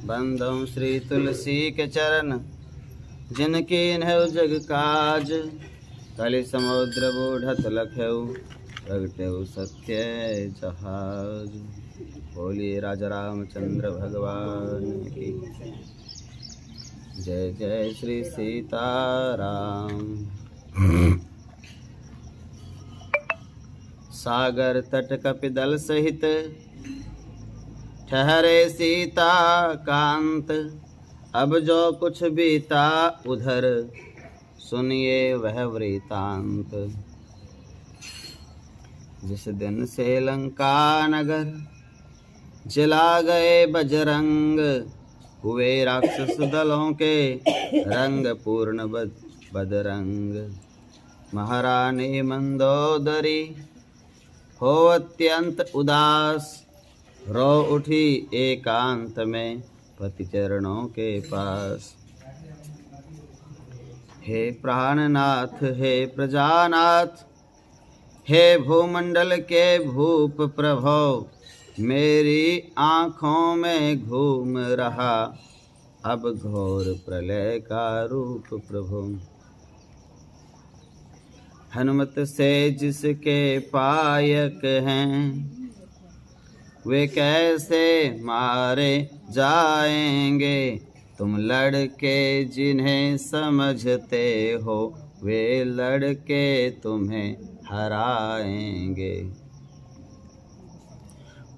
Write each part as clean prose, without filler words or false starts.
बंदों श्री तुलसी के चरण, जिनकी इन्हें जग काज। कलि समुद्र बूढ़त लखऊ, प्रगटेऊ सत्य जहाज। बोलिए राजा रामचंद्र भगवान की जय। जय श्री सीताराम। सागर तट कपिदल सहित, ठहरे सीता कांत। अब जो कुछ बीता उधर, सुनिए वह वृतांत। जिस दिन से लंका नगर, जला गए बजरंग। हुए राक्षस दलों के, रंग पूर्ण बदरंग। महारानी मंदोदरी, हो अत्यंत उदास। रो उठी एकांत में, पति चरणों के पास। हे प्राणनाथ हे प्रजानाथ, हे भूमंडल के भूप प्रभो। मेरी आँखों में घूम रहा, अब घोर प्रलय का रूप प्रभु। हनुमत से जिसके पायक हैं, वे कैसे मारे जाएंगे। तुम लड़के जिन्हें समझते हो, वे लड़के तुम्हें हराएंगे।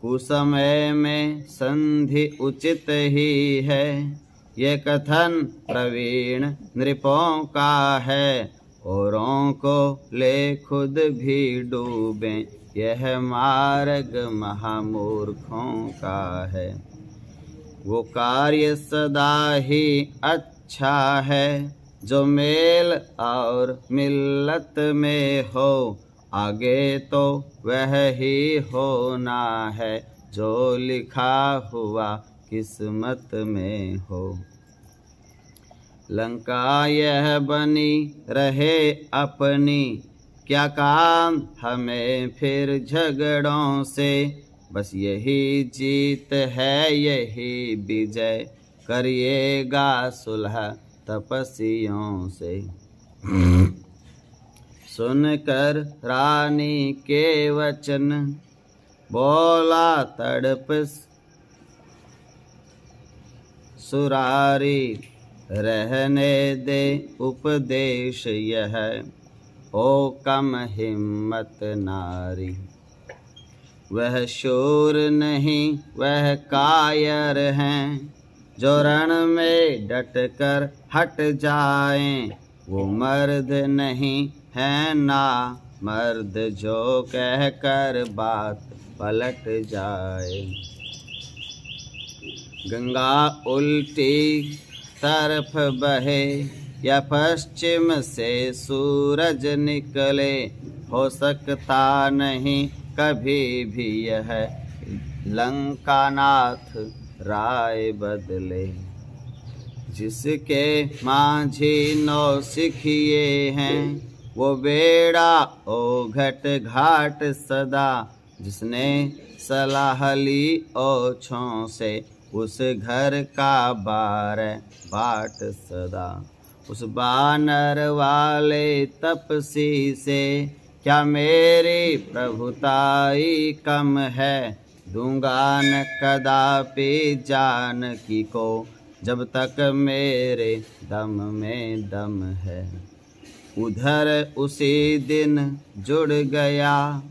कुसमय में संधि उचित ही है, ये कथन प्रवीण नृपों का है। औरों को ले खुद भी डूबे, यह मार्ग महामूर्खों का है। वो कार्य सदा ही अच्छा है, जो मेल और मिल्लत में हो। आगे तो वह ही होना है, जो लिखा हुआ किस्मत में हो। लंका यह बनी रहे अपनी, क्या काम हमें फिर झगड़ों से। बस यही जीत है यही विजय, करिएगा सुलह तपस्वियों से। सुनकर रानी के वचन, बोला तड़प सुरारी। रहने दे उपदेश यह, ओ कम हिम्मत नारी। वह शूर नहीं वह कायर हैं, जो रण में डट कर हट जाएं। वो मर्द नहीं है ना मर्द, जो कह कर बात पलट जाए। गंगा उल्टी तरफ बहे, या पश्चिम से सूरज निकले। हो सकता नहीं कभी भी यह, लंकानाथ राय बदले। जिसके माझी नौ सिखिए हैं, वो बेड़ा ओ घट घाट सदा। जिसने सलाह ली ओछों से, उस घर का बार बाट सदा। उस बानर वाले तपसी से, क्या मेरी प्रभुताई कम है। दूंगा न कदापि जानकी को, जब तक मेरे दम में दम है। उधर उसी दिन जुड़ गया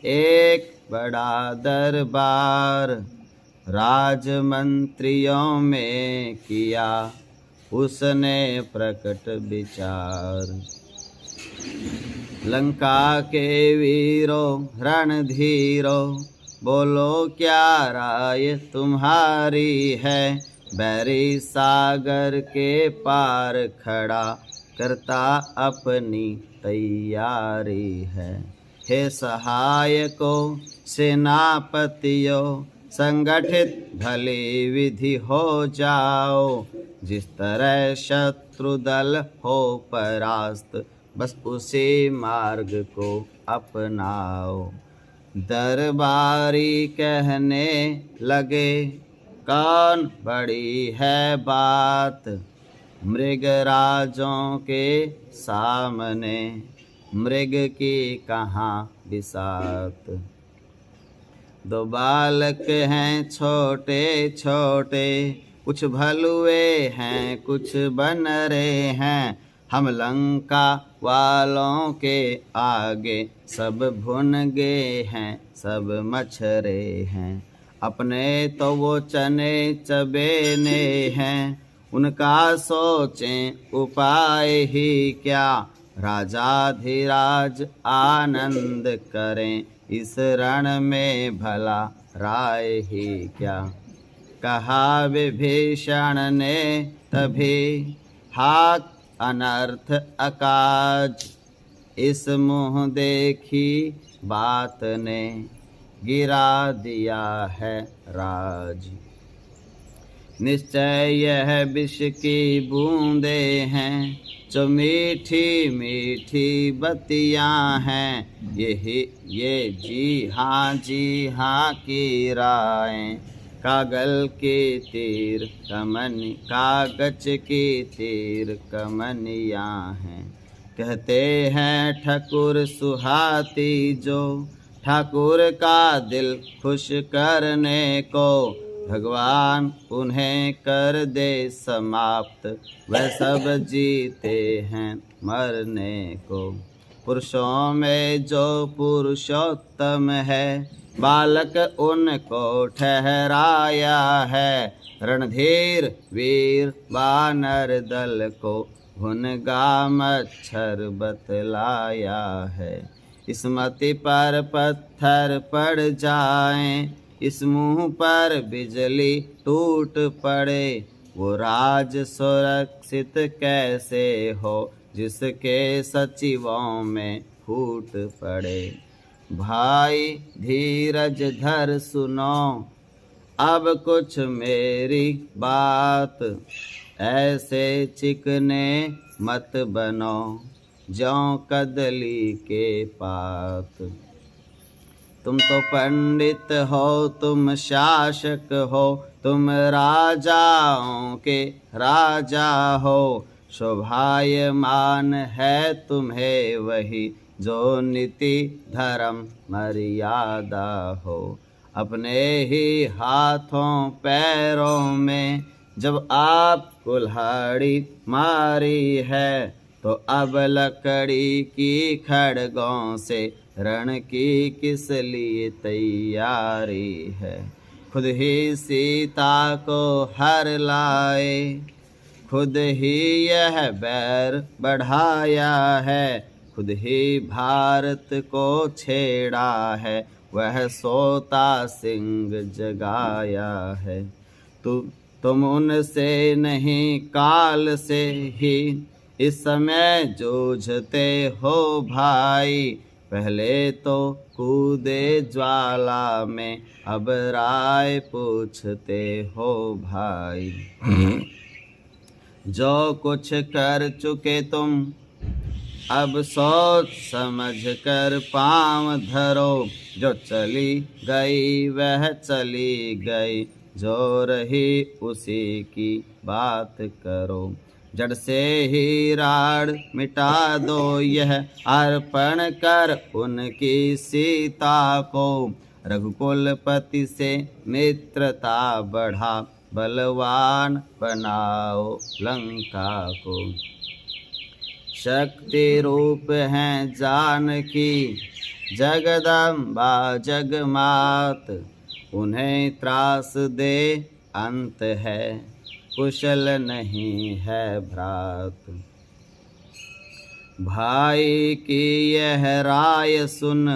एक बड़ा दरबार। राजमंत्रियों में किया उसने प्रकट विचार। लंका के वीरों रणधीरों, बोलो क्या राय तुम्हारी है। बैरी सागर के पार खड़ा करता अपनी तैयारी है। हे सहायकों सेनापतियों, संगठित भली विधि हो जाओ। जिस तरह शत्रु दल हो परास्त, बस उसी मार्ग को अपनाओ। दरबारी कहने लगे, कौन बड़ी है बात मृगराजों के सामने, मृग की कहाँ बिसात। दो बालक हैं छोटे छोटे, कुछ भलुए हैं कुछ बनरे हैं, हम लंका वालों के आगे सब भुन गए हैं, सब मछरे हैं। अपने तो वो चने चबेने हैं, उनका सोचें उपाय ही क्या। राजाधिराज आनंद करें, इस रण में भला राय ही क्या। कहा विभीषण ने तभी, हाक अनर्थ अकाज, इस मुँह देखी बात ने गिरा दिया है राज। निश्चय यह विष की बूंदे हैं, जो मीठी मीठी बतियाँ हैं, ये जी हाँ की राय। कागज की तीर कमनियाँ हैं, कहते हैं ठकुर सुहाती जो, ठाकुर का दिल खुश करने को, भगवान उन्हें कर दे समाप्त, वह सब जीते हैं मरने को। पुरुषों में जो पुरुषोत्तम है, बालक उनको ठहराया है, रणधीर वीर बानर दल को, भुनगा मच्छर बतलाया है। इस मति पर पत्थर पड़ जाएं, इस मुँह पर बिजली टूट पड़े, वो राज सुरक्षित कैसे हो, जिसके सचिवों में फूट पड़े। भाई धीरज धर सुनो, अब कुछ मेरी बात, ऐसे चिकने मत बनो, ज्यों कदली के पात। तुम तो पंडित हो, तुम शासक हो, तुम राजाओं के राजा हो, शोभायमान है तुम्हें वही, जो नीति धर्म मर्यादा हो। अपने ही हाथों पैरों में जब आप कुल्हाड़ी मारी है, तो अब लकड़ी की खड़गों से रण की किस लिए तैयारी है। खुद ही सीता को हर लाए, खुद ही यह बैर बढ़ाया है, खुद ही भारत को छेड़ा है, वह सोता सिंह जगाया है। तुम उनसे नहीं काल से ही इस समय जूझते हो भाई, पहले तो कूदे ज्वाला में, अब राय पूछते हो भाई। जो कुछ कर चुके तुम, अब सोच समझ कर पाँव धरो, जो चली गई वह चली गई, जो रही उसी की बात करो। जड़ से ही राड़ मिटा दो यह, अर्पण कर उनकी सीता को, रघुकुलपति से मित्रता बढ़ा, बलवान बनाओ लंका को। शक्ति रूप हैं जानकी, जगदम्बा जगमात, उन्हें त्रास दे अंत है, कुशल नहीं है भ्रात। भाई की यह राय सुन,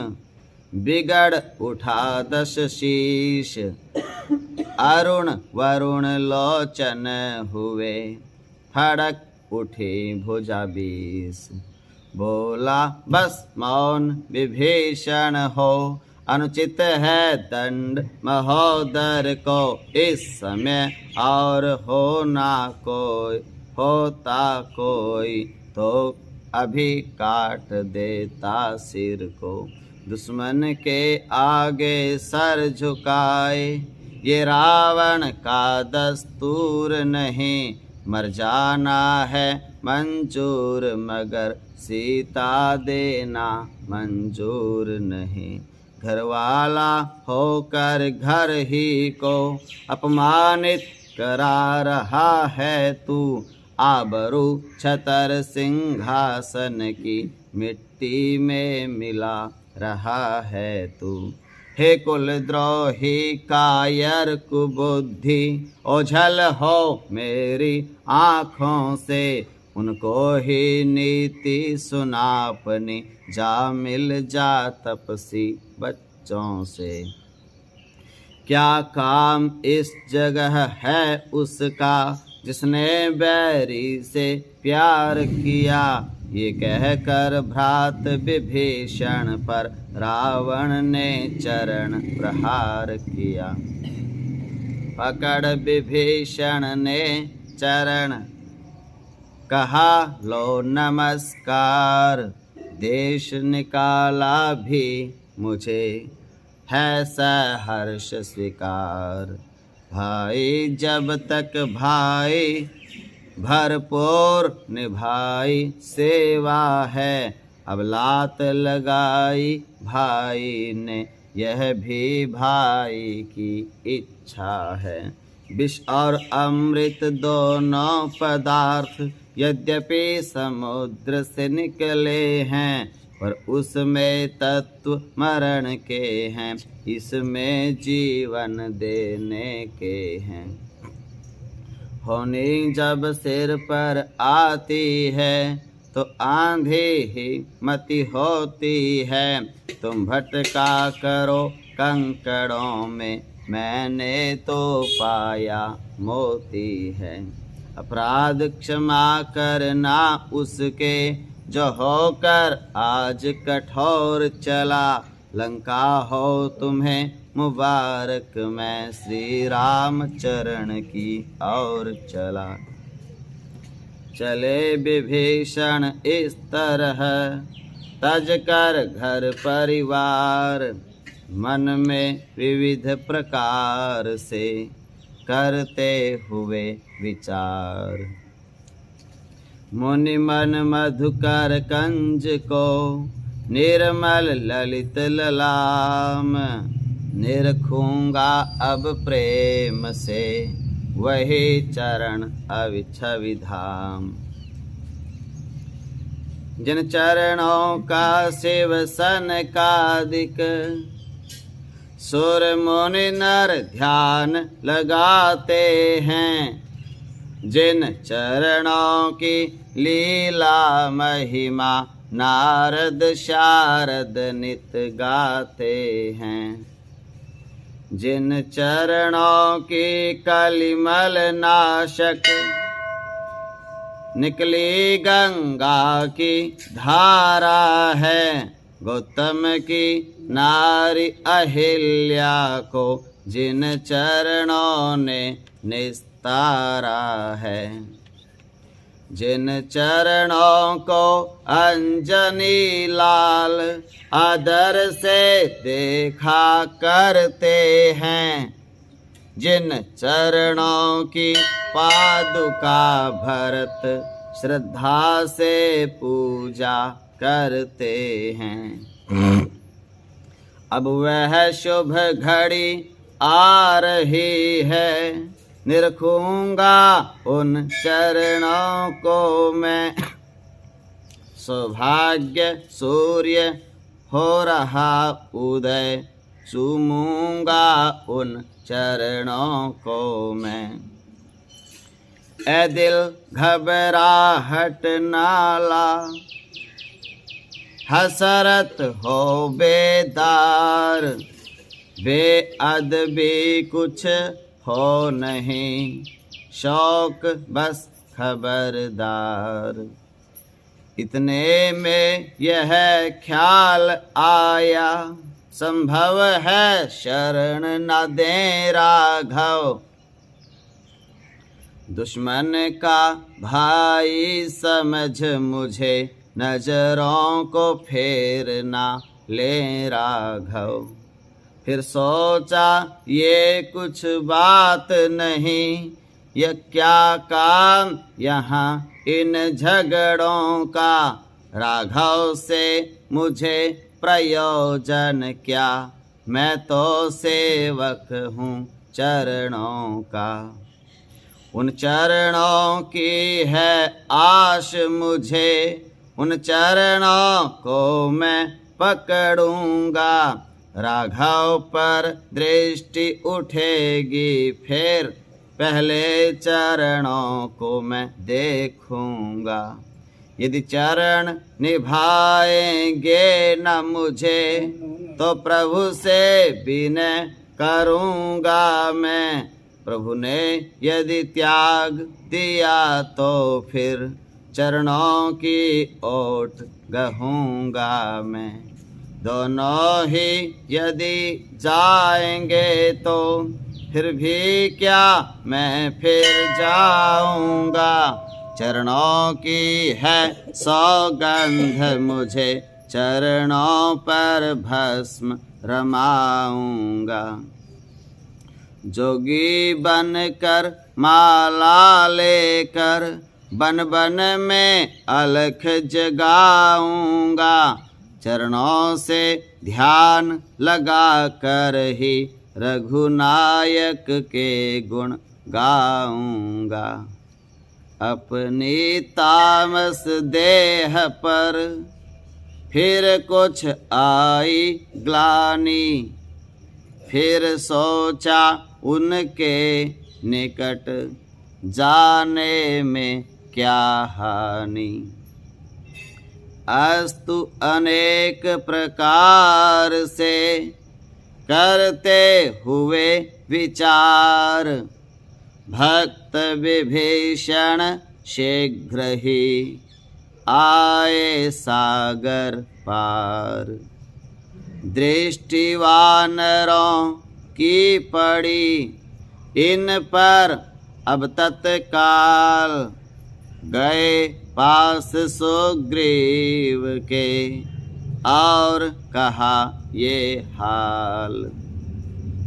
बिगड़ उठा दश शीश, अरुण वरुण लोचन हुए, फड़क उठी भुजा 20। बोला बस मौन विभीषण हो, अनुचित है दंड महोदर को, इस समय और होता कोई तो अभी काट देता सिर को। दुश्मन के आगे सर झुकाए, ये रावण का दस्तूर नहीं, मर जाना है मंजूर मगर सीता देना मंजूर नहीं। घरवाला होकर घर ही को अपमानित करा रहा है तू, आबरू छतर सिंहासन की मिट्टी में मिला रहा है तू। हे कुलद्रोही कायर कुबुद्धि, ओझल हो मेरी आँखों से, उनको ही नीति सुनापनी, जा मिल जा तपसी बच्चों से। क्या काम इस जगह है उसका, जिसने बैरी से प्यार किया, ये कहकर भ्रात विभीषण पर रावण ने चरण प्रहार किया। पकड़ विभीषण ने चरण, कहा लो नमस्कार, देश निकाला भी मुझे है सहर्ष स्वीकार। भाई जब तक भाई भरपूर निभाई सेवा है, अब लात लगाई भाई ने, यह भी भाई की इच्छा है। विष और अमृत दोनों पदार्थ यद्यपि समुद्र से निकले हैं, पर उसमें तत्व मरण के हैं, इसमें जीवन देने के हैं। होनी जब सिर पर आती है तो आंधी ही मती होती है, तुम भटका करो कंकड़ों में, मैंने तो पाया मोती है। अपराध क्षमा करना उसके, जो होकर आज कठोर चला, लंका हो तुम्हें मुबारक, मैं श्री राम चरण की ओर चला। चले विभीषण इस तरह, तज कर घर परिवार, मन में विविध प्रकार से करते हुए विचार। मुनि मन मधुकर कंज को, निर्मल ललित ललाम, निरखूंगा अब प्रेम से, वही चरण अविछवि धाम। जिन चरणों का शिव सनकादिक, सुर मुनि नर ध्यान लगाते हैं, जिन चरणों की लीला महिमा नारद शारद नित गाते हैं, जिन चरणों की कलिमल नाशक निकली गंगा की धारा है, गौतम की नारी अहिल्या को जिन चरणों ने निस्तारा है, जिन चरणों को अंजनी लाल आदर से देखा करते हैं, जिन चरणों की पादुका भरत श्रद्धा से पूजा करते हैं। अब वह शुभ घड़ी आ रही है, निरखूंगा उन चरणों को मैं, सौभाग्य सूर्य हो रहा उदय, चूमूंगा उन चरणों को मैं। ए दिल घबराहट नाला, हसरत हो बेदार, बेअदबी कुछ हो नहीं, शौक बस खबरदार। इतने में यह ख्याल आया, संभव है शरण न दे राघव, दुश्मन का भाई समझ मुझे, नजरों को फेर ना ले राघव। फिर सोचा ये कुछ बात नहीं, यह क्या काम यहाँ इन झगड़ों का, राघव से मुझे प्रयोजन क्या, मैं तो सेवक हूँ चरणों का। उन चरणों की है आश मुझे, उन चरणों को मैं पकड़ूंगा, राघव पर दृष्टि उठेगी फिर पहले चरणों को मैं देखूंगा। यदि चरण निभाएंगे न मुझे, तो प्रभु से विनय करूंगा मैं, प्रभु ने यदि त्याग दिया तो फिर चरणों की ओट गहूंगा मैं। दोनों ही यदि जाएंगे तो फिर भी क्या मैं फिर जाऊंगा, चरणों की है सौगंध मुझे, चरणों पर भस्म रमाऊंगा। जोगी बनकर माला लेकर बन बन में अलख जगाऊंगा, चरणों से ध्यान लगा कर ही रघुनायक के गुण गाऊंगा। अपनी तामस देह पर फिर कुछ आई ग्लानि, फिर सोचा उनके निकट जाने में क्या हानि। अस्तु अनेक प्रकार से करते हुए विचार, भक्त विभीषण शीघ्र ही आए सागर पार। दृष्टि वानरों की पड़ी इन पर अब तत्काल, गए पास सुग्रीव के और कहा ये हाल।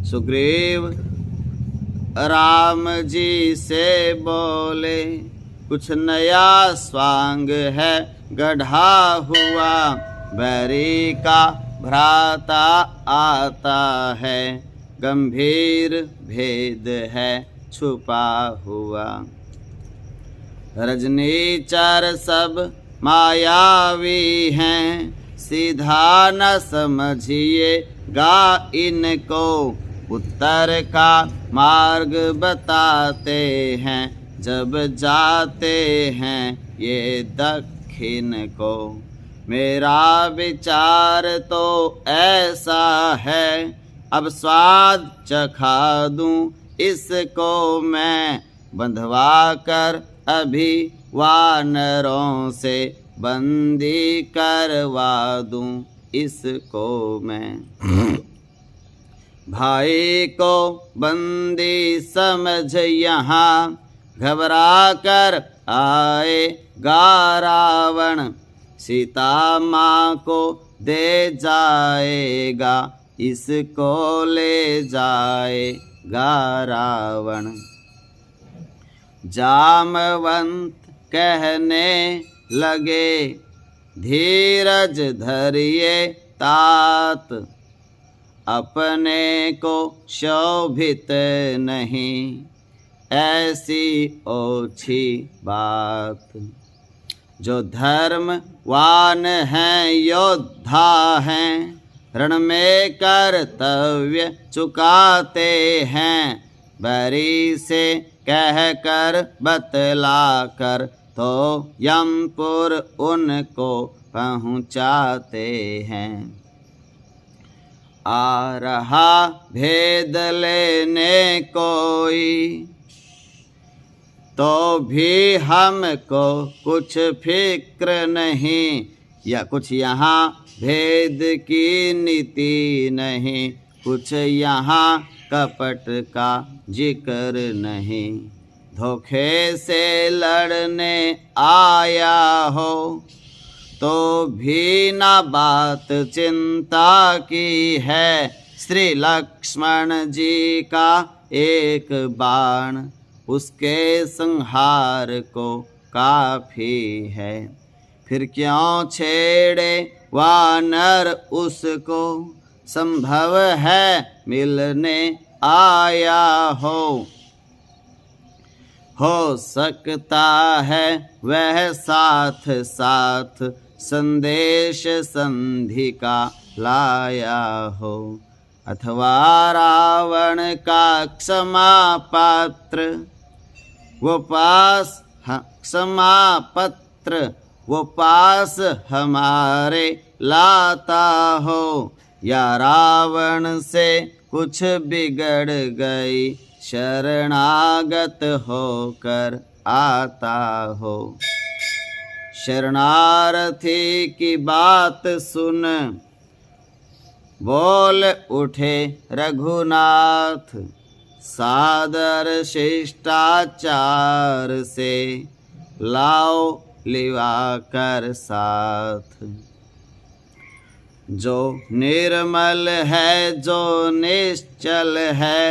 सुग्रीव राम जी से बोले, कुछ नया स्वांग है गढ़ा हुआ, बैरी का भ्राता आता है, गंभीर भेद है छुपा हुआ। रजनीचर सब मायावी हैं, सीधा न समझिएगा इनको, उत्तर का मार्ग बताते हैं, जब जाते हैं ये दक्षिण को। मेरा विचार तो ऐसा है, अब स्वाद चखा दूं इसको मैं, बंधवा कर अभी वानरों से बंदी करवा दूं इसको मैं। भाई को बंदी समझ यहाँ, घबरा कर आएगा रावण, सीता माँ को दे जाएगा, इसको ले जाएगा रावण। जामवंत कहने लगे, धीरज धरिए तात, अपने को शोभित नहीं ऐसी ओछी बात। जो धर्मवान हैं योद्धा हैं, रण में कर्तव्य चुकाते हैं, बैरी से कह कर बतला कर तो यमपुर उनको पहुँचाते हैं। आ रहा भेद लेने कोई, तो भी हमको कुछ फिक्र नहीं, या कुछ यहाँ भेद की नीति नहीं, कुछ यहाँ कपट का जिक्र नहीं। धोखे से लड़ने आया हो तो भी न बात चिंता की है, श्री लक्ष्मण जी का एक बाण उसके संहार को काफी है। फिर क्यों छेड़े वानर उसको, संभव है मिलने आया हो सकता है वह साथ साथ संदेश संधि का लाया हो। अथवा रावण का क्षमा पात्र वो पास क्षमा पत्र वो पास हमारे लाता हो, या रावण से कुछ बिगड़ गई शरणागत होकर आता हो। शरणार्थी की बात सुन बोल उठे रघुनाथ, सादर शिष्टाचार से लाओ लिवा कर साथ। जो निर्मल है जो निश्चल है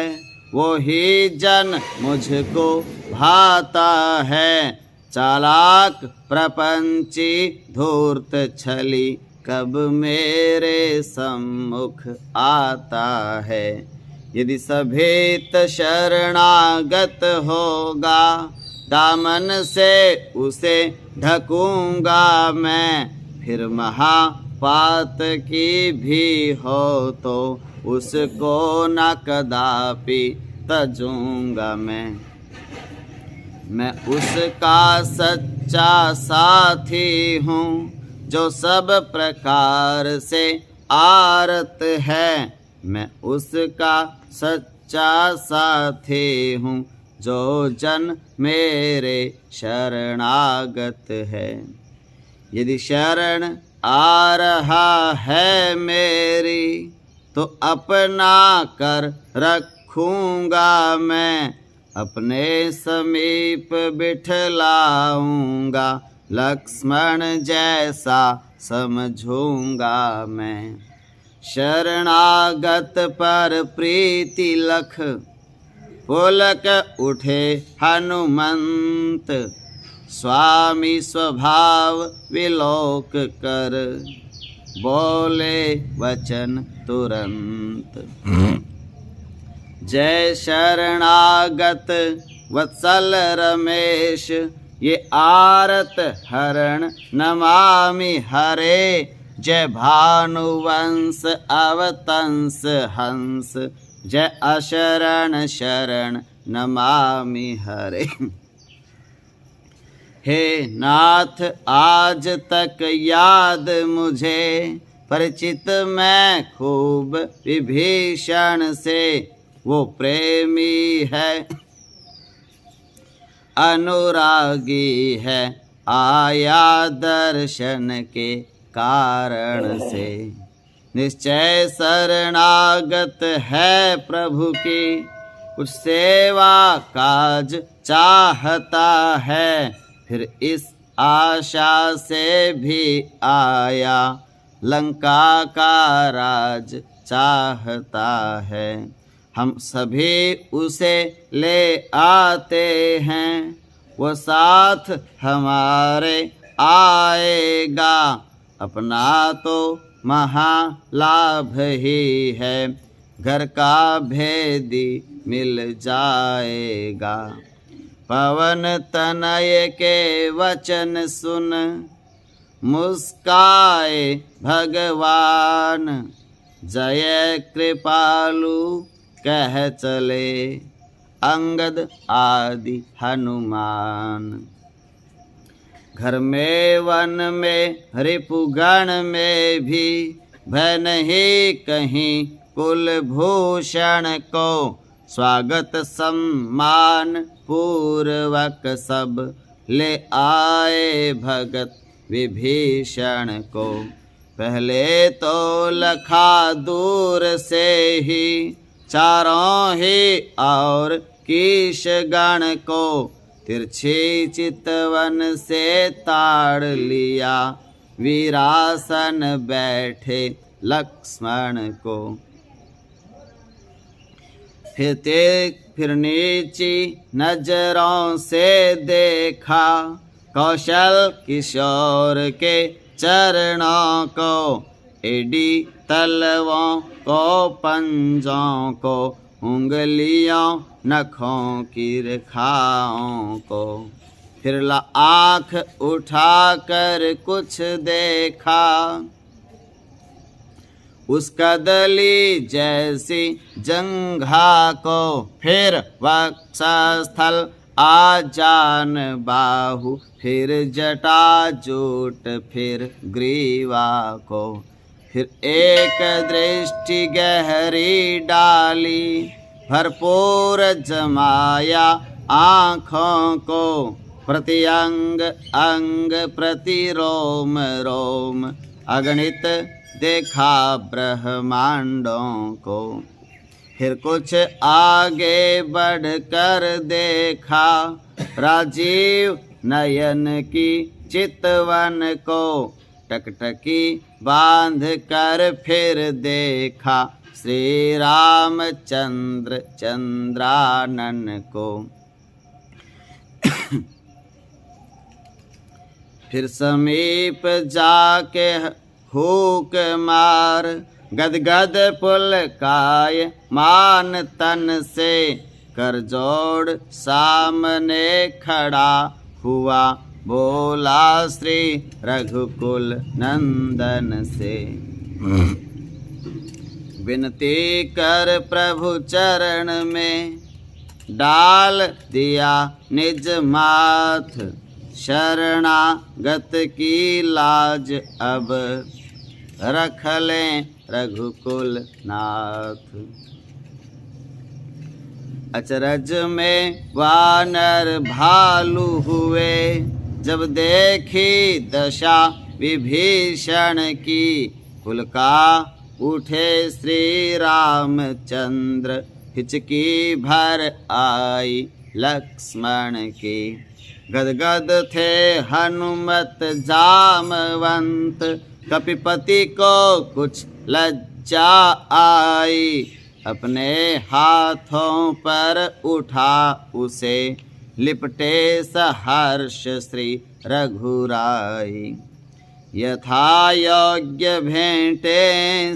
वो ही जन मुझको भाता है। चालाक प्रपंची धूर्त छली कब मेरे सम्मुख आता है। यदि सभेत शरणागत होगा दामन से उसे ढकूंगा मैं। फिर महापात की भी हो तो उसको न कदापि तजूंगा मैं उसका सच्चा साथी हूँ जो सब प्रकार से आरत है। मैं उसका सच्चा साथी हूँ जो जन मेरे शरणागत है। यदि शरण आ रहा है मेरी तो अपना कर रखूंगा मैं। अपने समीप बिठलाऊंगा लक्ष्मण जैसा समझूंगा मैं। शरणागत पर प्रीति लख पुलक उठे हनुमंत। स्वामी स्वभाव विलोक कर बोले वचन तुरंत। जय शरणागत वत्सल रमेश ये आरत हरण नमामि हरे। जय भानुवंश अवतंस हंस जय अशरण शरण नमामि हरे। हे नाथ आज तक याद मुझे परिचित मैं खूब विभीषण से। वो प्रेमी है अनुरागी है आया दर्शन के कारण से। निश्चय शरणागत है प्रभु की कुछ सेवा काज चाहता है। फिर इस आशा से भी आया लंका का राज चाहता है। हम सभी उसे ले आते हैं वो साथ हमारे आएगा। अपना तो महालाभ ही है घर का भेदी मिल जाएगा। पवन तनय के वचन सुन मुस्काए भगवान। जय कृपालु कह चले अंगद आदि हनुमान। घर में वन में रिपुगण में भी भय नहीं कहीं कुलभूषण को। स्वागत सम्मान पूर्वक सब ले आए भगत विभीषण को। पहले तो लखा दूर से ही चारों ही और कीश गण को। तिरछी चितवन से ताड़ लिया वीरासन बैठे लक्ष्मण को। फिर नीची नजरों से देखा कौशल किशोर के चरणों को, एडी तलवों को, पंजों को, उंगलियों नखों की रेखाओं को। फिर आँख उठाकर कुछ देखा, उस कदली जैसी जंघा को। फिर वक्षस्थल, आजान बाहु, फिर जटा जूट, फिर ग्रीवा को। फिर एक दृष्टि गहरी डाली, भरपूर जमाया आँखों को। प्रति अंग अंग, प्रति रोम रोम, अगणित देखा ब्रह्मांडों को। फिर कुछ आगे बढ़कर देखा राजीव नयन की चितवन को। टकटकी बांध कर फिर देखा श्री रामचंद्र चंद्रानन को। फिर समीप जाके हुक मार, गदगद पुलकाय मान तन से। कर जोड़ सामने खड़ा हुआ, बोला श्री रघुकुल नंदन से। विनती कर प्रभु चरण में, डाल दिया निज माथ। शरणागत की लाज अब, रख लें रघुकुल नाथ। अचरज में वानर भालू हुए, जब देखी दशा विभीषण की। पुलका उठे श्री रामचंद्र, हिचकी भर आई लक्ष्मण की। गदगद थे हनुमत जामवंत, कपिपति को कुछ लज्जा आई। अपने हाथों पर उठा उसे, लिपटे सहर्ष श्री रघुराई। यथा योग्य भेंटे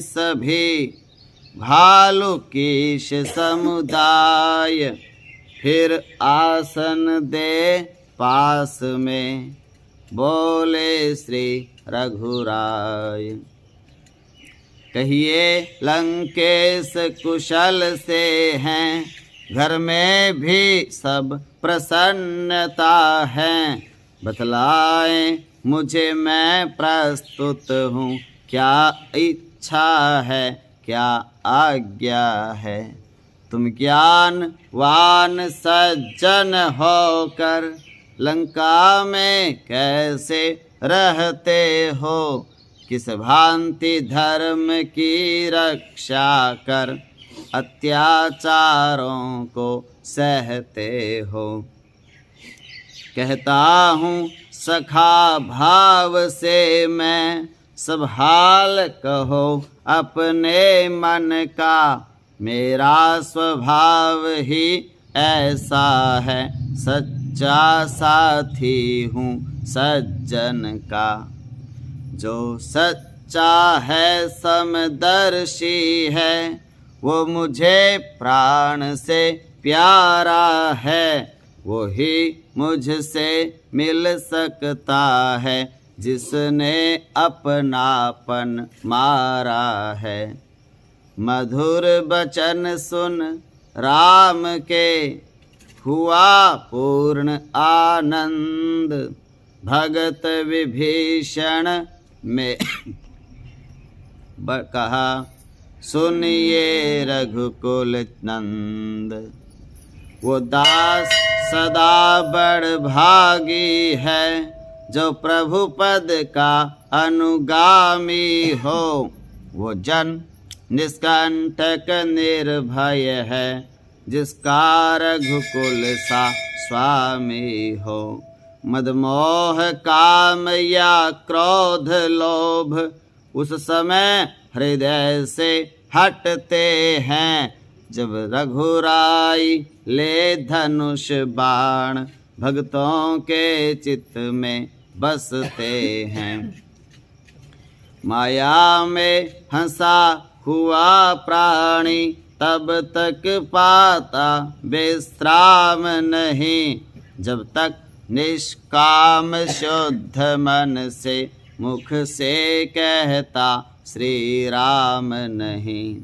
सभी, भालू कीश समुदाय। फिर आसन दे पास में, बोले श्री रघुराय। कहिए लंकेश कुशल से हैं, घर में भी सब प्रसन्नता है। बतलाएं मुझे, मैं प्रस्तुत हूँ, क्या इच्छा है, क्या आज्ञा है। तुम ज्ञानवान सज्जन होकर, लंका में कैसे रहते हो। किस भांति धर्म की रक्षा कर, अत्याचारों को सहते हो। कहता हूँ सखा भाव से मैं, सब हाल कहो अपने मन का। मेरा स्वभाव ही ऐसा है, सच्चा साथी हूँ सज्जन का। जो सच्चा है समदर्शी है, वो मुझे प्राण से प्यारा है। वो ही मुझसे मिल सकता है, जिसने अपनापन मारा है। मधुर बचन सुन राम के, हुआ पूर्ण आनंद। भगत विभीषण में कहा, सुनिए रघुकुल नंद। वो दास सदा बड़ भागी है, जो प्रभु पद का अनुगामी हो। वो जन निष्कंटक निर्भय है, जिसका रघुकुल सा स्वामी हो। मदमोह काम या क्रोध लोभ, उस समय हृदय से हटते हैं। जब रघुराई ले धनुष बाण, भक्तों के चित्त में बसते हैं। माया में हंसा हुआ प्राणी, तब तक पाता विश्राम नहीं, जब तक निष्काम शुद्ध मन से मुख से कहता श्री राम नहीं।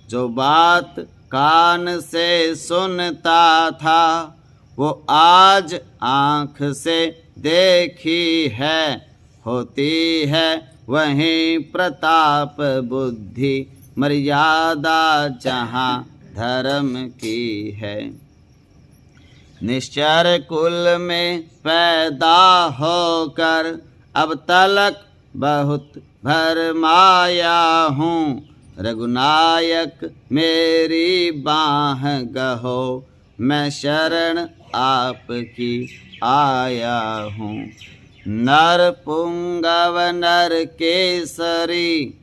जो बात कान से सुनता था, वो आज आँख से देखी है, होती है वहीं प्रताप बुद्धि, मर्यादा जहाँ धर्म की है। निश्चर कुल में पैदा होकर अब तलक बहुत भरमाया हूँ, रघुनायक मेरी बाह गहो, मैं शरण आपकी आया हूँ। नर पुंगव नर केसरी,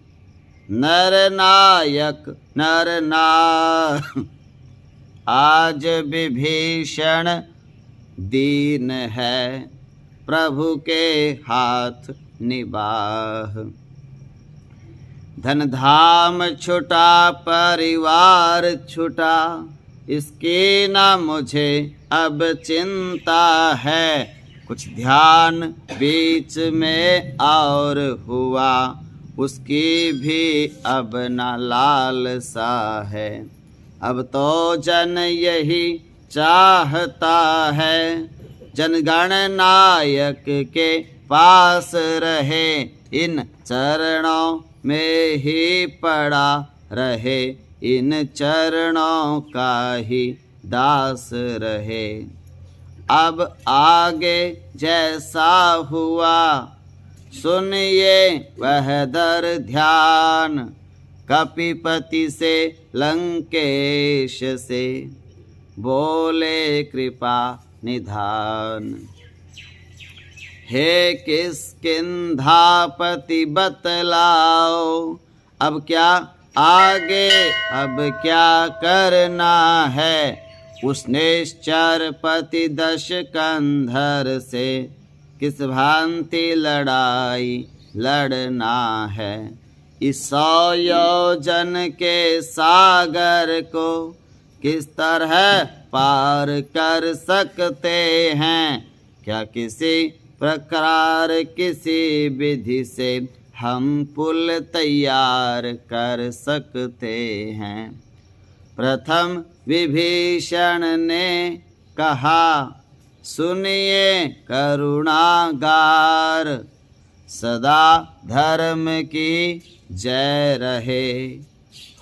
नर नायक नर नार, आज विभीषण दीन है, प्रभु के हाथ निबाह। धन धाम छुटा परिवार छुटा, इसकी न मुझे अब चिंता है, कुछ ध्यान बीच में और हुआ, उसकी भी अब न लालसा है। अब तो जन यही चाहता है, जनगण नायक के पास रहे, इन चरणों में ही पड़ा रहे, इन चरणों का ही दास रहे। अब आगे जैसा हुआ सुनिए वह दर ध्यान, कपिपति से लंकेश से बोले कृपा निधान। हे किष्किंधापति बतलाओ, अब क्या आगे अब क्या करना है, उस निश्चरपति दश कंधर से किस भांति लड़ाई लड़ना है। इस 100 योजन के सागर को किस तरह पार कर सकते हैं, क्या किसी प्रकार किसी विधि से हम पुल तैयार कर सकते हैं। प्रथम विभीषण ने कहा, सुनिए करुणागार, सदा धर्म की जय रहे,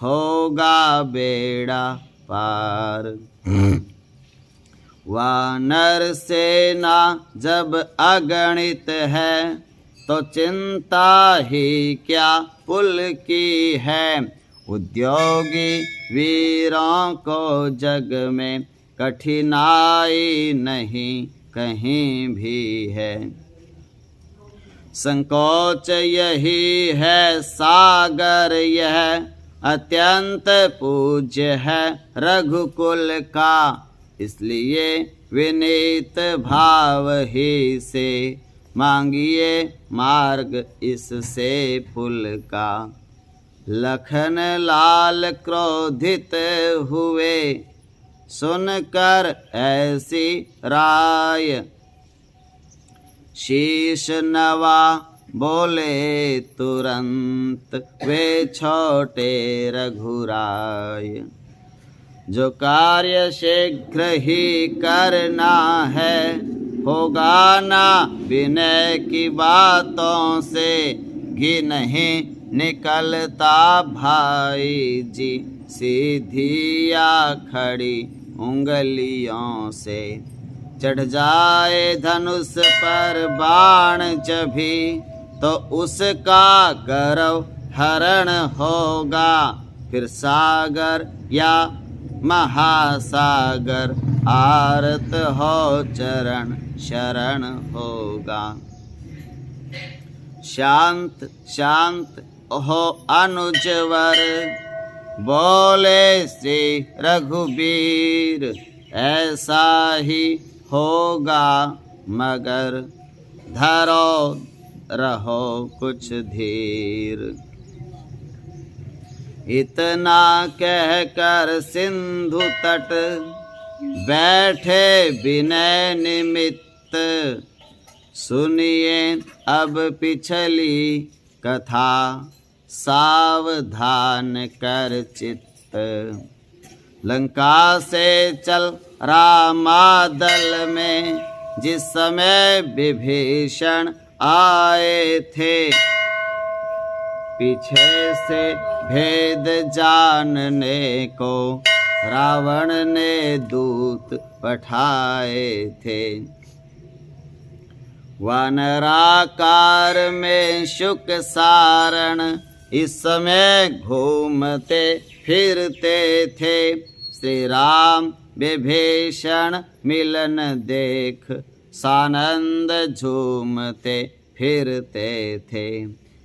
होगा बेड़ा पार। वानर सेना जब अगणित है, तो चिंता ही क्या पुल की है। उद्योगी वीरों को जग में कठिनाई नहीं कहीं भी है। संकोच यही है सागर यह, अत्यंत पूज्य है रघुकुल का, इसलिए विनीत भाव ही से मांगिए मार्ग इससे पुल का। लखन लाल क्रोधित हुए सुनकर ऐसी राय, शीश नवा बोले तुरंत वे छोटे रघुराय। जो कार्य शीघ्र ही करना है, होगा ना विनय की बातों से, घी नहीं निकलता भाई जी सीधिया खड़ी उंगलियों से। चढ़ जाए धनुष पर बाण जभी, तो उसका गौरव हरण होगा, फिर सागर या महासागर आरत हो चरण शरण होगा। शांत शांत हो अनुजवर, बोले श्री रघुबीर ऐसा ही होगा, मगर धरो रहो कुछ धीर। इतना कहकर सिंधु तट बैठे विनय निमित्त। सुनिए अब पिछली कथा, सावधान कर चित्त। लंका से चल रामा दल में, जिस समय विभीषण आए थे। पीछे से भेद जानने को रावण ने दूत पठाए थे। वानराकार में शुक सारण इस समय घूमते फिरते थे। श्री राम विभीषण मिलन देख, सानंद झूमते फिरते थे।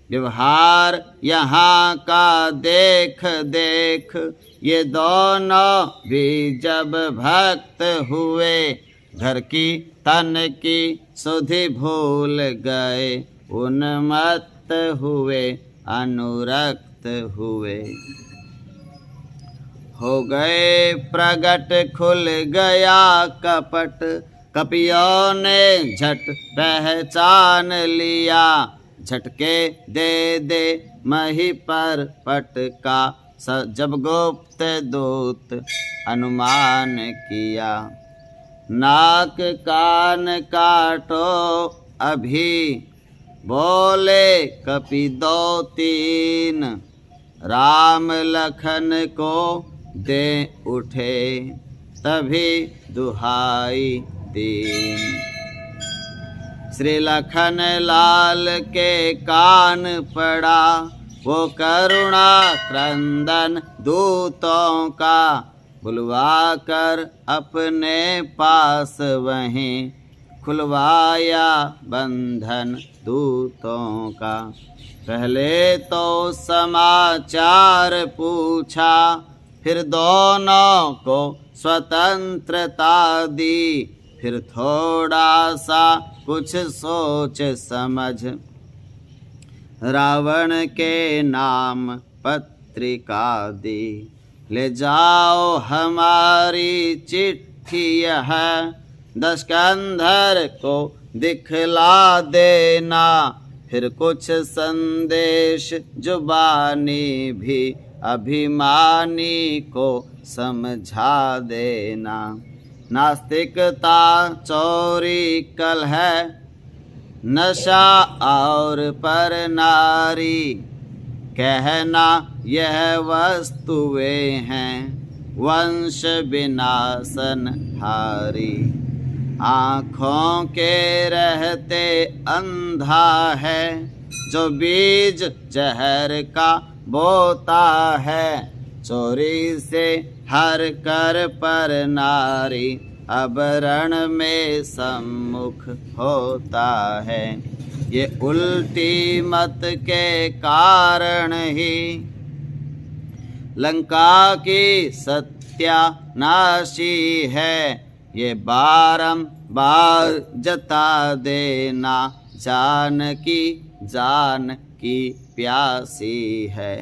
व्यवहार यहाँ का देख देख, ये दोनों भी जब भक्त हुए। घर की तन की सुधि भूल गए, उन्मत्त हुए अनुरक्त हुए। हो गए प्रगट खुल गया कपट, कपियों ने झट पहचान लिया। झटके दे दे मही पर पटका, जब गुप्त दूत अनुमान किया। नाक कान काटो अभी, बोले कपि दो तीन। राम लखन को दे उठे, तभी दुहाई दीन। श्री लखन लाल के कान पड़ा, वो करुणा क्रंदन दूतों का। बुलवा कर अपने पास वहीं, खुलवाया बंधन दूतों का। पहले तो समाचार पूछा, फिर दोनों को स्वतंत्रता दी। फिर थोड़ा सा कुछ सोच समझ, रावण के नाम पत्रिका दी। ले जाओ हमारी चिट्ठी यह, दशकंधर को दिखला देना। फिर कुछ संदेश जुबानी भी, अभिमानी को समझा देना। नास्तिकता चोरी कलह, नशा और पर नारी। कहना यह वस्तुएं हैं, वंश विनाशन हारी। आँखों के रहते अंधा है, जो बीज जहर का बोता है। चोरी से हर कर पर नारी, अब रण में सम्मुख होता है। ये उल्टी मत के कारण ही, लंका की सत्यानाशी है। ये बारंबार जता देना, जानकी जान की प्यासी है।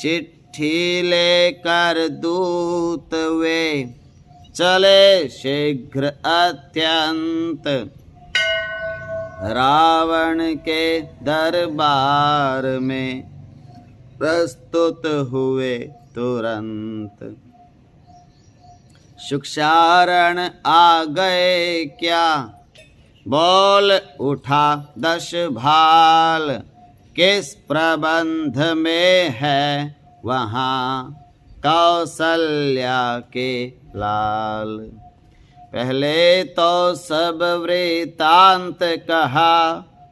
चिट्ठी लेकर दूत वे, चले शीघ्र अत्यंत। रावण के दरबार में प्रस्तुत हुए तुरंत। शुकसारण आ गए क्या, बोल उठा दश भाल। किस प्रबंध में है वहाँ, कौशल्या के लाल। पहले तो सब वृतांत कहा,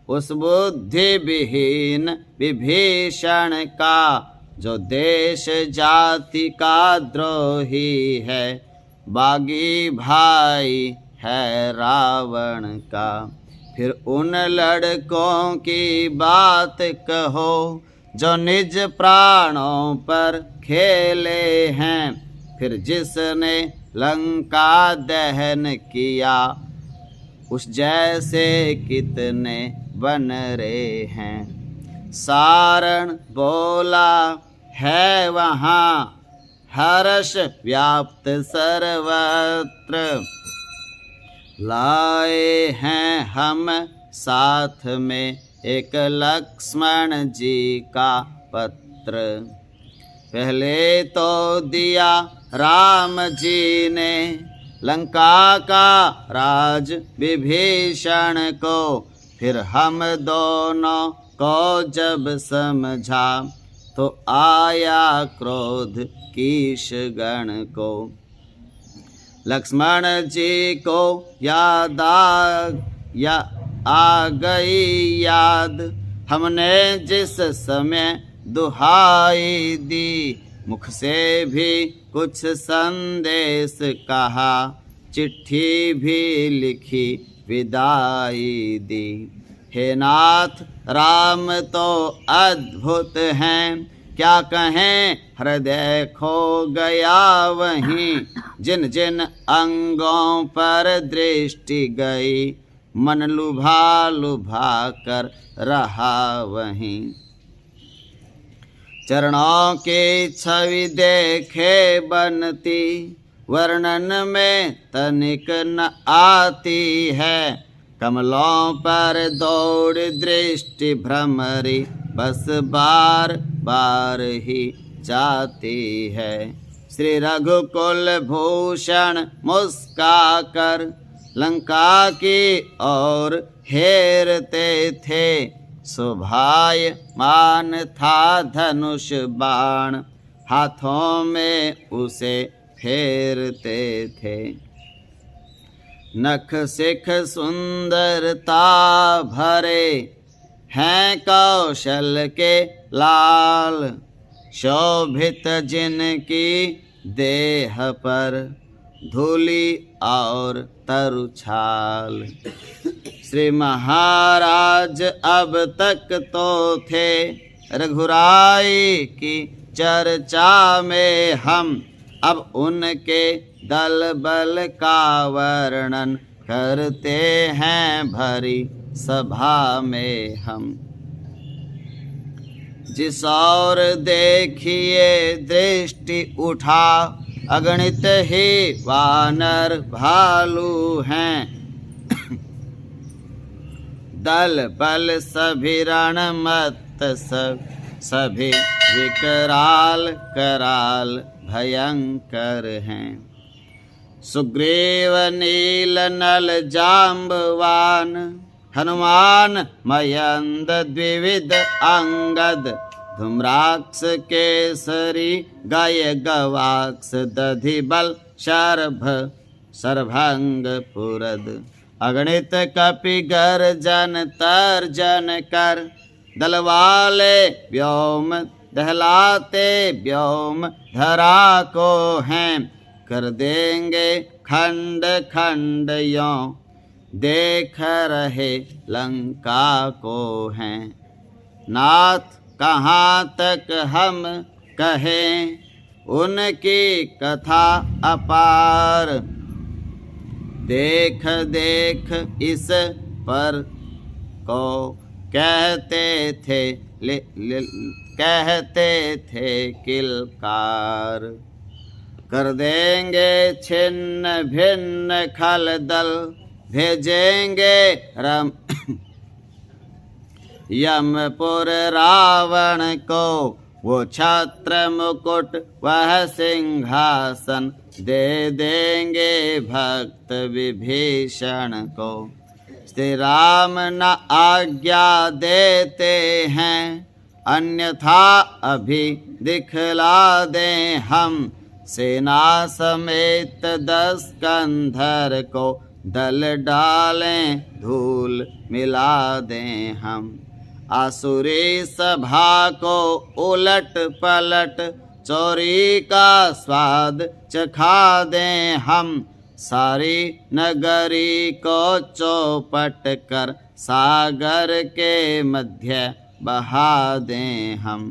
उस बुद्धि विहीन विभीषण का। जो देश जाति का द्रोही है, बागी भाई है रावण का। फिर उन लड़कों की बात कहो, जो निज प्राणों पर खेले हैं, फिर जिसने लंका दहन किया, उस जैसे कितने बन रहे हैं। सारण बोला है वहाँ हर्ष व्याप्त सर्वत्र, लाए हैं हम साथ में एक लक्ष्मण जी का पत्र। पहले तो दिया राम जी ने लंका का राज विभीषण को, फिर हम दोनों को जब समझा, तो आया क्रोध कीशगण को। लक्ष्मण जी को आ गई याद, हमने जिस समय दुहाई दी, मुख से भी कुछ संदेश कहा, चिट्ठी भी लिखी विदाई दी। हे नाथ राम तो अद्भुत हैं, क्या कहें हृदय खो गया वहीं, जिन जिन अंगों पर दृष्टि गई, मन लुभा लुभा कर रहा वहीं। चरणों की छवि देखे बनती, वर्णन में तनिक न आती है, कमलों पर दौड़ दृष्टि भ्रमरी, बस बार बार ही जाती है। श्री रघुकुल भूषण मुस्का कर लंका की ओर हेरते थे, शोभायमान था धनुष बाण, हाथों में उसे फेरते थे। नख सिख सुंदरता भरे हैं कौशल के लाल, शोभित जिनकी देह पर धूली और तरुछाल। श्री महाराज अब तक तो थे रघुराई की चर्चा में हम, अब उनके दल बल का वर्णन करते हैं भरी सभा में हम। जिस और देखिए दृष्टि उठा, अगणित ही वानर भालू हैं, दल बल सभी रणमत सभी विकराल कराल भयंकर हैं। सुग्रीव नील नल जाम्बवान, हनुमान मयंद द्विविध अंगद, धूम्राक्ष केसरी गय गवाक्ष, दधिबल शरभ सरभंग पुरद, अगणित कपि गर्जन तर्जन कर, दलवाले व्योम दहलाते व्योम धरा को हैं, कर देंगे खंड खंड यों, देख रहे लंका को हैं। नाथ कहाँ तक हम कहें उनकी कथा अपार, देख देख इस पर को कहते थे किलकार, कर देंगे छिन्न भिन्न खल दल, भेजेंगे यमपुर रावण को, वो छत्र मुकुट वह सिंहासन, दे देंगे भक्त विभीषण को। श्री राम न आज्ञा देते हैं, अन्यथा अभी दिखला दें हम, सेना समेत 10 कंधर को, दल डालें धूल मिला दें हम। आसुरी सभा को उलट पलट, चोरी का स्वाद चखा दें हम, सारी नगरी को चौपट कर, सागर के मध्य बहा दें हम।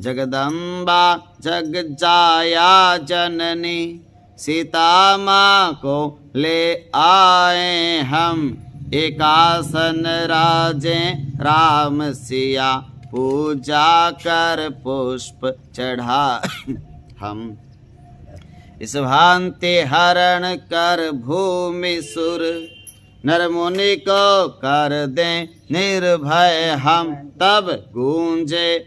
जगदम्बा जगजाया जननी सीता माँ को ले आए हम। एक आसन राजे राम सिया पूजा कर पुष्प चढ़ा हम। इस भांति हरण कर भूमि सुर नर मुनि को कर दें निर्भय हम। तब गूंजे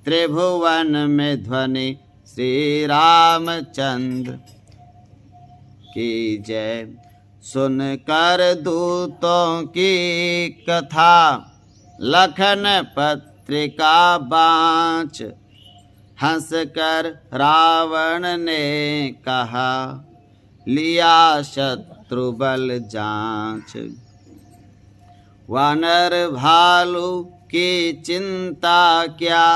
त्रिभुवन में ध्वनि श्री रामचंद्र की जय। सुन कर दूतों की कथा लखन पत्रिका बाँच। हंस कर रावण ने कहा लिया शत्रु बल जांच। वानर भालू की चिंता क्या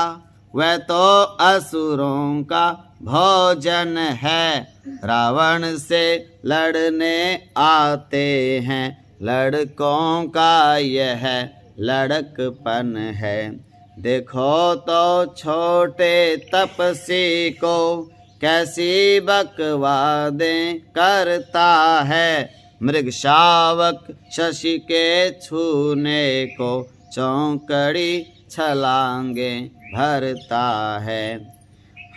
वह तो असुरों का भोजन है। रावण से लड़ने आते हैं लड़कों का यह लड़कपन है। देखो तो छोटे तपसी को कैसी बकवादें करता है। मृग शावक शशि के छूने को चौंकड़ी छलांगे भरता है।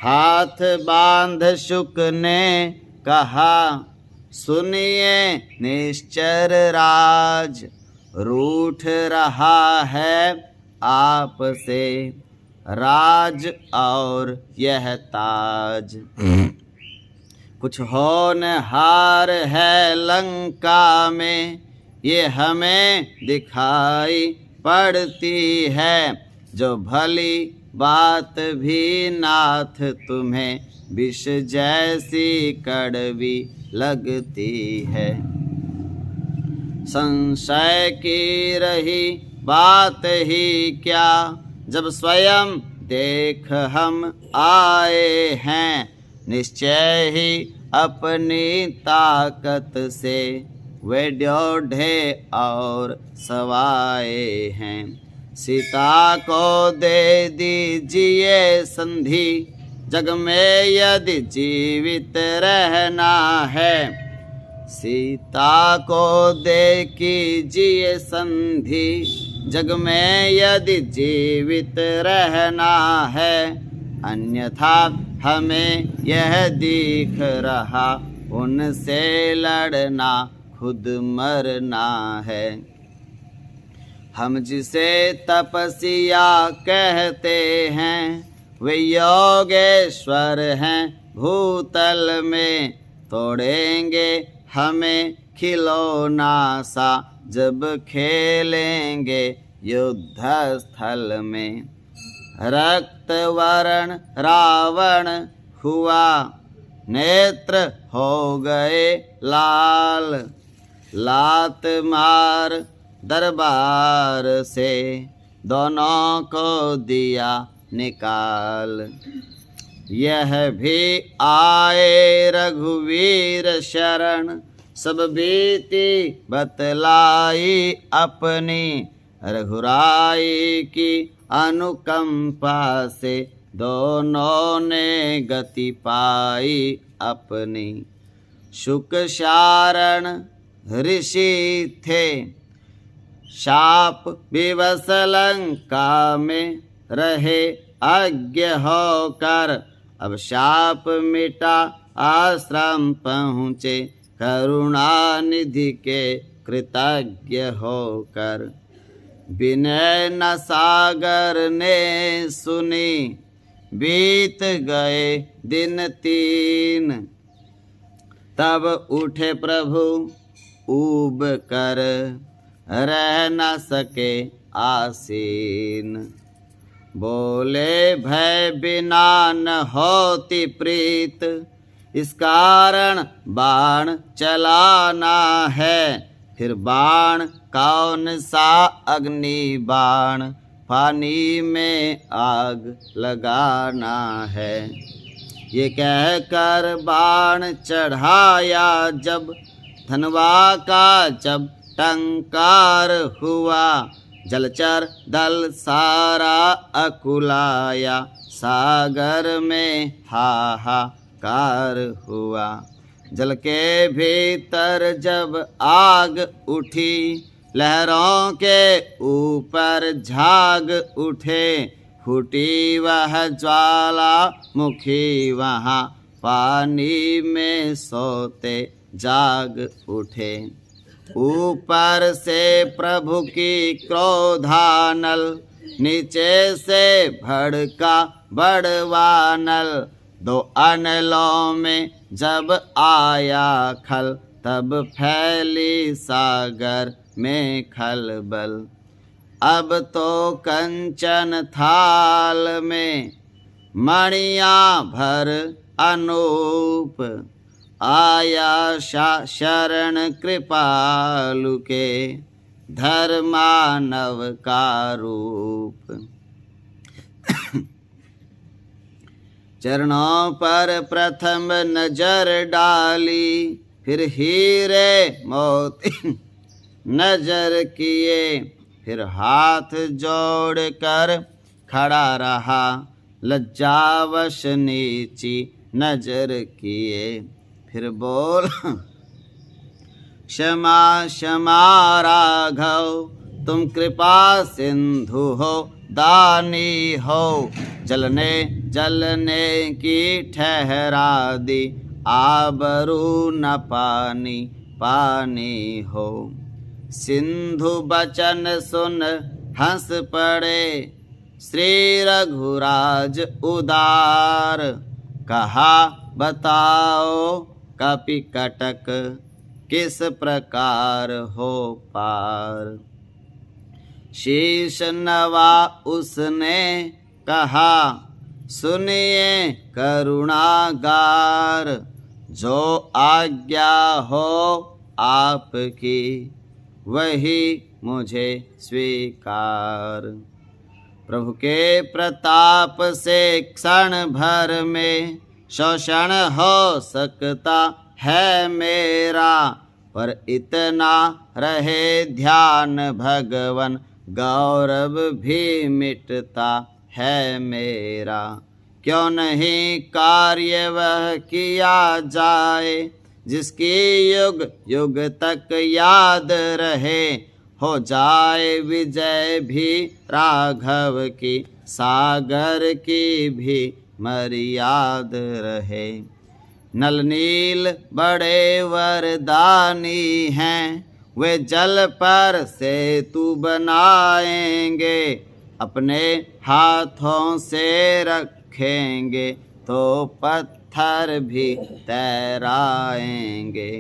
हाथ बांध शुक ने कहा सुनिए निश्चर राज। रूठ रहा है आपसे राज और यह ताज। कुछ होनहार है लंका में ये हमें दिखाई पड़ती है। जो भली बात भी नाथ तुम्हें विष जैसी कड़वी लगती है। संशय की रही बात ही क्या जब स्वयं देख हम आए हैं। निश्चय ही अपनी ताकत से वे ड्योढ़े और सवाए हैं। सीता को दे दीजिए संधि जग में यदि जीवित रहना है। सीता को दे कीजिए संधि जग में यदि जीवित रहना है। अन्यथा हमें यह दिख रहा उनसे लड़ना खुद मरना है। हम जिसे तपस्या कहते हैं वे योगेश्वर हैं भूतल में। तोड़ेंगे हमें खिलौना सा जब खेलेंगे युद्ध स्थल में। रक्त वर्ण रावण हुआ नेत्र हो गए लाल। लात मार दरबार से दोनों को दिया निकाल। यह भी आए रघुवीर शरण सब बीती बतलाई अपनी। रघुराई की अनुकंपा से दोनों ने गति पाई अपनी। शुक शारण ऋषि थे शाप विवश लंका में रहे अज्ञ होकर। अब शाप मिटा आश्रम पहुँचे करुणा निधि के कृतज्ञ होकर। विनय न सागर ने सुनी बीत गए दिन 3। तब उठे प्रभु ऊब कर रह न सके आसीन। बोले भय बिना न होती प्रीत इस कारण बाण चलाना है। फिर बाण कौन सा अग्नि बाण पानी में आग लगाना है। ये कहकर बाण चढ़ाया जब धनवा का जब टंकार हुआ। जलचर दल सारा अकुलाया, सागर में हाहाकार हुआ। जल के भीतर जब आग उठी, लहरों के ऊपर झाग उठे, फूटी वह ज्वाला मुखी वहाँ, पानी में सोते जाग उठे। ऊपर से प्रभु की क्रोधानल, नीचे से भड़का बड़वानल, दो अनलों में जब आया खल, तब फैली सागर में खलबल। अब तो कंचन थाल में मणियाँ भर अनूप, आया शरण कृपालु के, धर्मानव का रूप। चरणों पर प्रथम नजर डाली, फिर हीरे मोती नजर किए, फिर हाथ जोड़ कर खड़ा रहा, लज्जावश नीची नजर किए। फिर बोल क्षमा क्षमा राघव, तुम कृपा सिंधु हो दानी हो, जलने जलने की ठहरा दी, आबरू न पानी पानी हो। सिंधु बचन सुन हंस पड़े, श्री रघुराज उदार, कहा बताओ कपि कटक, किस प्रकार हो पार। शीश नवा उसने कहा, सुनिए करुणागार, जो आज्ञा हो आपकी, वही मुझे स्वीकार। प्रभु के प्रताप से क्षण भर में, शोषण हो सकता है मेरा, पर इतना रहे ध्यान भगवन, गौरव भी मिटता है मेरा। क्यों नहीं कार्य वह किया जाए, जिसकी युग युग तक याद रहे, हो जाए विजय भी राघव की, सागर की भी मर्याद रहे। नल नील बड़े वरदानी हैं, वे जल पर सेतु बनाएंगे, अपने हाथों से रखेंगे तो पत्थर भी तैराएंगे।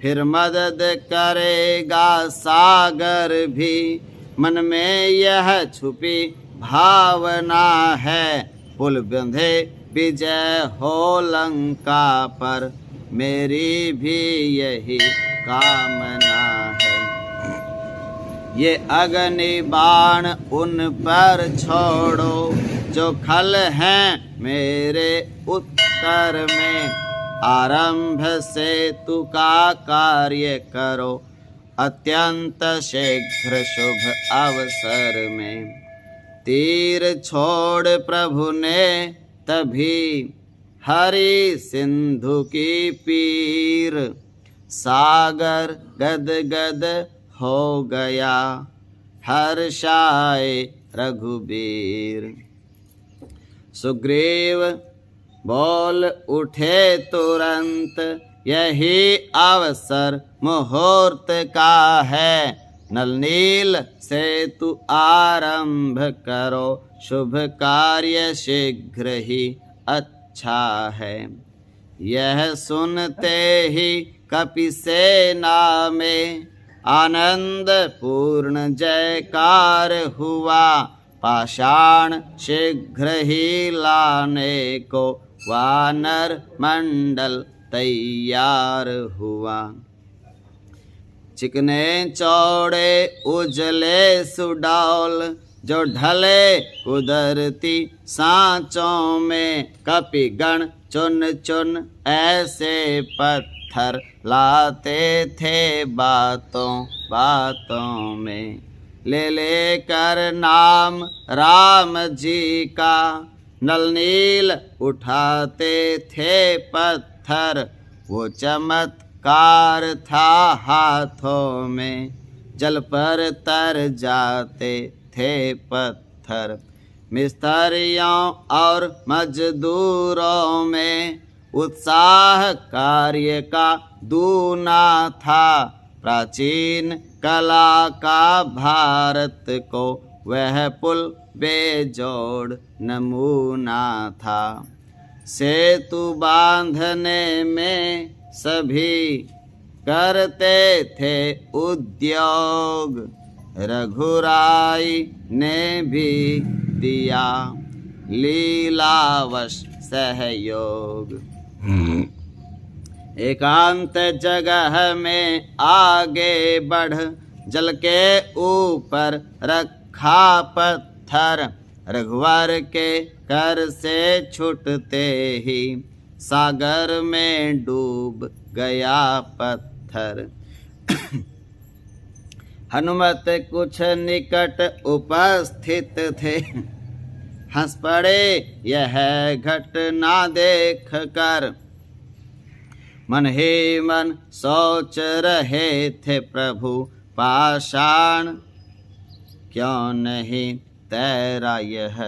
फिर मदद करेगा सागर भी, मन में यह छुपी भावना है, पुल बंधे विजय हो लंका पर, मेरी भी यही कामना है। ये अग्नि बाण उन पर छोड़ो, जो खल हैं मेरे उत्तर में, आरंभ सेतु का कार्य करो, अत्यंत शीघ्र शुभ अवसर में। तीर छोड़ प्रभु ने तभी, हरि सिंधु की पीर, सागर गद गद हो गया, हर्षाए रघुबीर। सुग्रीव बोल उठे तुरंत, यही अवसर मुहूर्त का है, नल नील सेतु आरंभ करो, शुभ कार्य शीघ्र ही अच्छा है। यह सुनते ही कपि सेना में, आनंद पूर्ण जयकार हुआ, पाषाण शीघ्र ही लाने को, वानर मंडल तैयार हुआ। चिकने चौड़े उजले सुडौल, जो ढले कुदरती सांचों में, कपिगण चुन चुन ऐसे पत्थर लाते थे बातों बातों में। ले लेकर नाम राम जी का। नल नील उठाते थे पत्थर, वो चमत्कार था हाथों में। जल पर तर जाते थे पत्थर, मिस्त्रियों और मजदूरों में उत्साह कार्य का दूना था। प्राचीन कला का भारत को वह पुल बेजोड़ नमूना था। सेतु बांधने में सभी करते थे उद्योग, रघुराई ने भी दिया लीलावश सहयोग। एकांत जगह में आगे बढ़, जल के ऊपर रखा पत्थर। रघुवर के कर से छूटते ही सागर में डूब गया पत्थर। हनुमत कुछ निकट उपस्थित थे, हंस पड़े यह घटना देख कर। मन ही मन सोच रहे थे प्रभु पाषाण क्यों नहीं तैरा यह।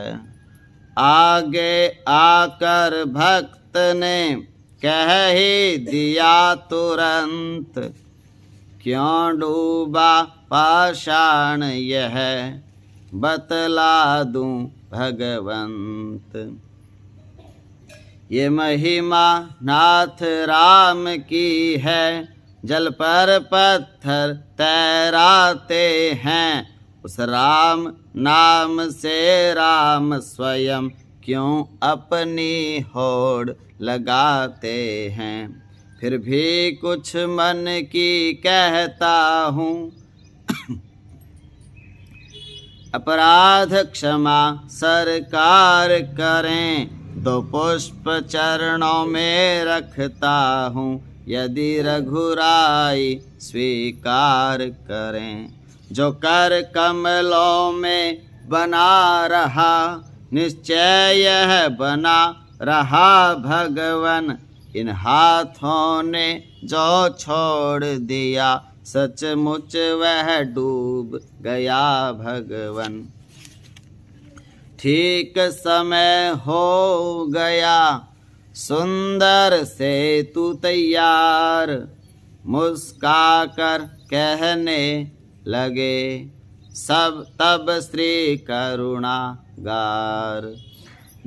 आगे आकर भक्त ने कह ही दिया तुरंत, क्यों डूबा पाषाण यह बतला दूं भगवंत। ये महिमा नाथ राम की है, जल पर पत्थर तैराते हैं। उस राम नाम से राम स्वयं क्यों अपनी होड़ लगाते हैं। फिर भी कुछ मन की कहता हूँ, अपराध क्षमा सरकार करें। दो पुष्प चरणों में रखता हूँ, यदि रघुराई स्वीकार करें। जो कर कमलों में बना रहा, निश्चय यह बना रहा भगवन। इन हाथों ने जो छोड़ दिया, सचमुच वह डूब गया भगवन। ठीक समय हो गया, सुंदर सेतु तैयार। मुस्काकर कहने लगे सब तब श्री करुणागार।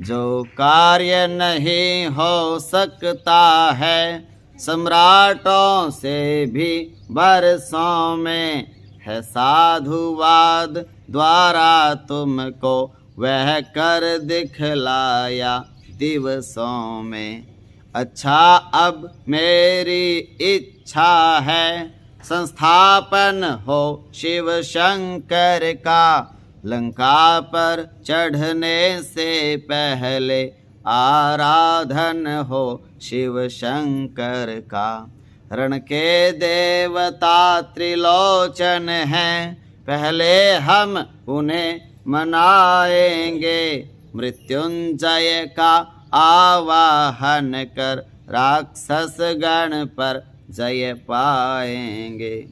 जो कार्य नहीं हो सकता है, सम्राटों से भी बरसों में, है साधुवाद द्वारा तुमको वह कर दिखलाया दिवसों में। अच्छा अब मेरी इच्छा है, संस्थापन हो शिव शंकर का। लंका पर चढ़ने से पहले आराधन हो शिव शंकर का। रण के देवता त्रिलोचन हैं, पहले हम उन्हें मनाएंगे। मृत्युंजय का आवाहन कर राक्षस गण पर जय पाएंगे।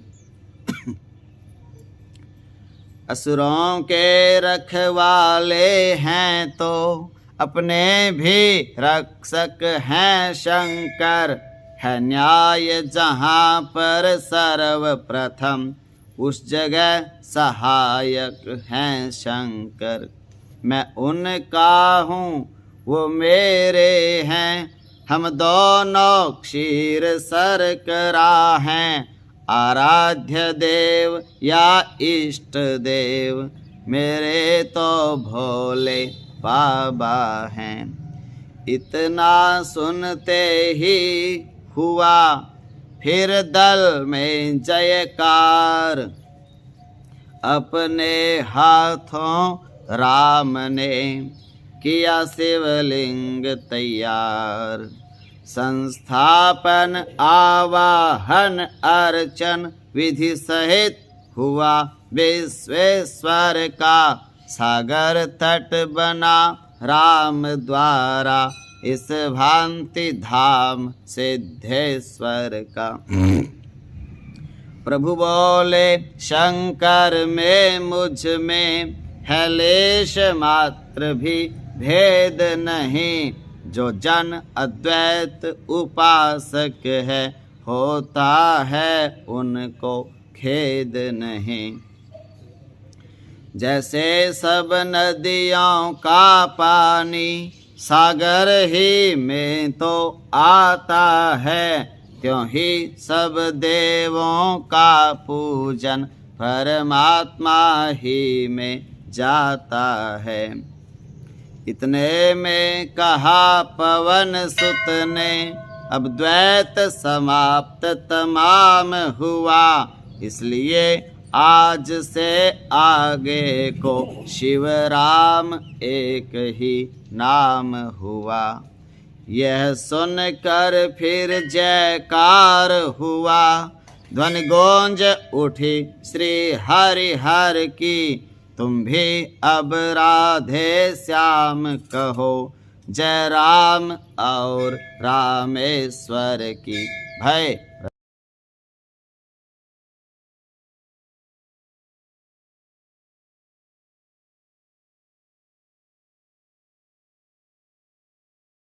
असुरों के रखवाले हैं तो अपने भी रक्षक हैं शंकर। है न्याय जहाँ पर सर्वप्रथम, उस जगह सहायक हैं शंकर। मैं उनका हूँ वो मेरे हैं, हम दोनों क्षीर शर्करा हैं। आराध्य देव या इष्ट देव मेरे तो भोले बाबा हैं। इतना सुनते ही हुआ फिर दल में जयकार। अपने हाथों राम ने किया शिवलिंग तैयार। संस्थापन आवाहन अर्चन विधि सहित हुआ विश्वेश्वर का, सागर तट बना राम द्वारा, इस भांति धाम सिद्धेश्वर का। प्रभु बोले शंकर में मुझ में है लेश मात्र भी भेद नहीं, जो जन अद्वैत उपासक है, होता है उनको खेद नहीं। जैसे सब नदियों का पानी सागर ही में तो आता है, त्यों ही सब देवों का पूजन परमात्मा ही में जाता है। इतने में कहा पवन सुत ने, अब द्वैत समाप्त तमाम हुआ, इसलिए आज से आगे को शिव राम एक ही नाम हुआ। यह सुनकर फिर जयकार हुआ, ध्वनि गूंज उठी श्री हरि हर की, तुम भी अब राधे श्याम कहो, जय राम और रामेश्वर की। भय